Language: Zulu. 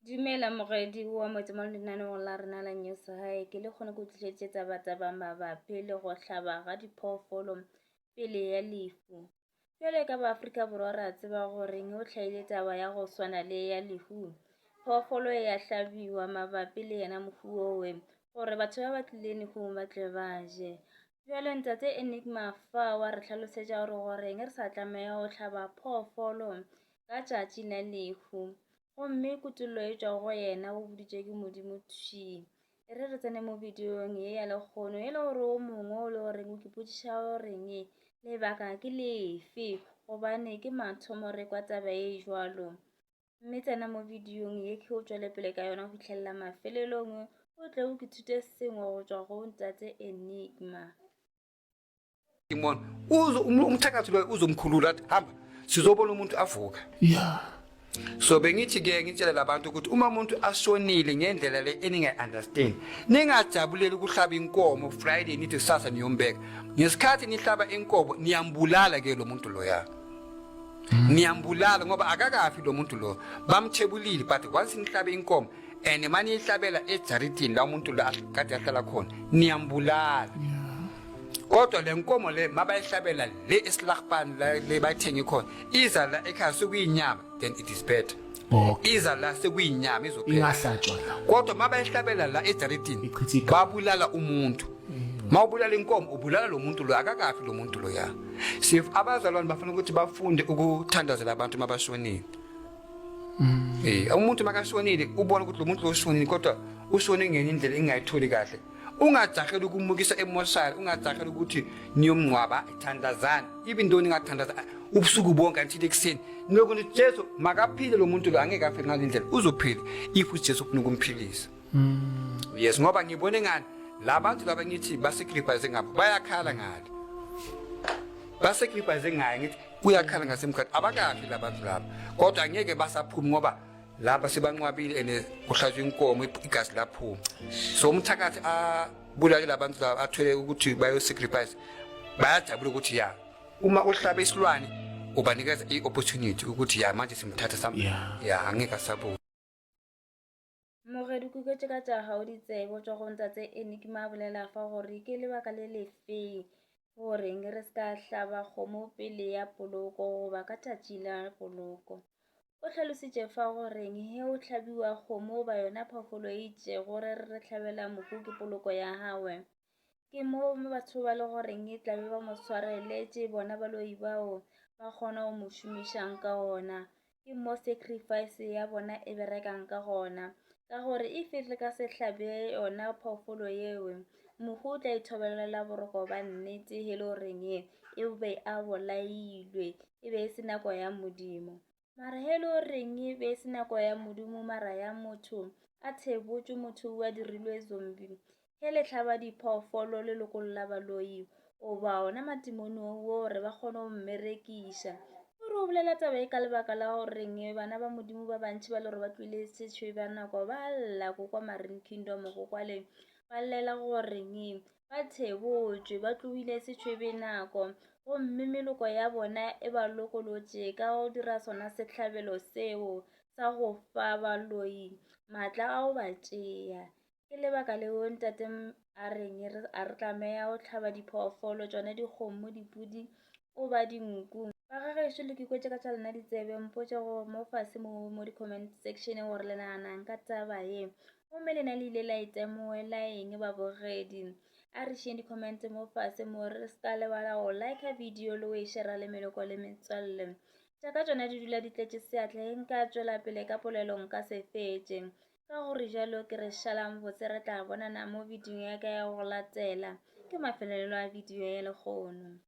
Dumela moredi wa motse lenaneo la rena la news hae ke le kgone go tlisetsa ba mabapi le go hlaba ga diphoofolo pele ya lefu. Jwale ka ba Afrika Borwa ra tseba gore o tlhaile taba ya go swana le ya lefu. Phoofolo ya hlabiwa mabapi le yena mofu we gore batho ba ba tlileng go ba tle ba je. Jwale ntate Enigma fa wa re tlhalosetsa gore re sa tlameha go hlaba phoofolo ka tšatši la lefu. Gomme kutullo e tswa go yena o buditse ke Modimo thuši. Re tsene mo videong ye ya lekgono e le gore o mongwe o le gore o kipotšiša goreng lebaka ke lefe gobane ke mathomo re kwa taba e jwalo. Mme tsena mo videong ye ke o tšwele pele ka yona go fitlhelela mafelelong o tle o kithute sengwe go tswa go ntate Enigma. Umthakathi lo uzomkhulula athi hamba sizobona umuntu avuka. So bengithi ke ngitshela labantu ukuthi uma umuntu ashonile ngendlela le eningayi-understand ningajabuleli ukuhlaba inkomo Friday nithi kusasa niyombeka. Ngesikhathi nihlaba inkomo niyambulala ke lo muntu loya. Niyambulala ngoba akakafi lo muntu lo. Bamthebulile but once nihlabe inkomo and manje ihlabela ejaritini la umuntu la kade ahlala khona niyambulala. Kodwa le nkomo le mabayihlabela le esilahpani le bayithenge khona iza la ekhaya sekuyinyama then it is better. Iza la sekuyinyama izophela ingahlatshwa la. Kodwa mabayihlabela la ejaritini babulala umuntu. Mawubulala inkomo ubulala lo muntu lo akakafi lo muntu lo ya. Sif abazalwane bafuna ukuthi bafunde ukuthandazela abantu mabashonile. Umuntu makashonile ubona ukuthi lo muntu lo ushonile kodwa ushone ngenye indlela engayitholi kahle. Ungajahela ukumukisa emoshali ungajahela ukuthi niyomngcwaba ithandazana even though ningathandaza ubusuku bonke until ekseni nokuthi Jesu makaphile lo muntu lo angeke afe ngale ndlela uzophila if uJesu ufuna ukumphilisa. Yes ngoba ngibone ngani labantu laba ngithi basacrifice ngapha bayakhala ngale basacrifice ngaye ngithi uyakhala ngasemkhathi abakafi labantu laba kodwa angeke basaphuma ngoba laba sebanqwabile ene kuhlatshwa inkomo igazi laphuma. So umthakathi abulala labantu laba athwele ukuthi bayo sacrifice bayajabula ukuthi ya uma uhlaba isilwane ubanikeza i-opportunity ukuthi ya manje simthatha sam ya angeke asabuza. Moredi ku ke ka tša hao di tsebo tswa go ntate Enigma bolela fa gore ke lebaka le lefe gore re ska hlaba kgomo pele ya poloko goba ka tšatši la poloko. O tlhalositše fa goreng he o hlabiwa kgomo ba yona phoofolo e itše gore re hlabela mohu ke poloko ya hawe. Ke mo batho ba le goreng e tlabe ba mo swareletše bona baloi bao ba kgona go mo šomišang ka gona. Ke mo sacrifice ya bona e berekang ka gona ka gore e fihle ka se hlabe yona phoofolo yewe mohu o tla ithobelela boroko ba nnete he le goreng e be a bolailwe e be e se nako ya Modimo. Mara he le goreng e be se nako ya Modimo mara ya motho a thebotse motho wa dirilwe zombi he le hlaba diphoofolo le lokolla baloi o ba ona matimono wo re ba kgone go mmerekiša. O bolela taba e ka lebaka la goreng bana ba Modimo ba bantši ba le gore ba tlwile setšhwe ba nako ba lla ko kwa Marine Kingdom go kwale ba llela goreng ba thebotse ba tlohile setšhwe nako gomme meloko ya bona e ba lokolotše ka go dira sona sehlabelo seo sa go fa baloi maatla a go ba tšea. Ke lebaka leo ntate a re tlameha go hlaba diphoofolo tšona dikgomo dipudi o ba dinku. Ba gagešo le ke kwetše ka tša lena ditsebe mpotše go mo fase mo di-comment section gore le naganang ka taba ye gomme lena le ile la itemoela eng babogedi. A re šeng di-comment mo fase mo re ska lebala go like video le o e share le meloko le metswalle tša ka tšona di dula di tletše seatla nka tšwela pele ka polelong ka se fetše ka gore jalo ke re šalang botse re tla bonana mo video ya ka ya go latela ke mafelelo a video ya lekgono.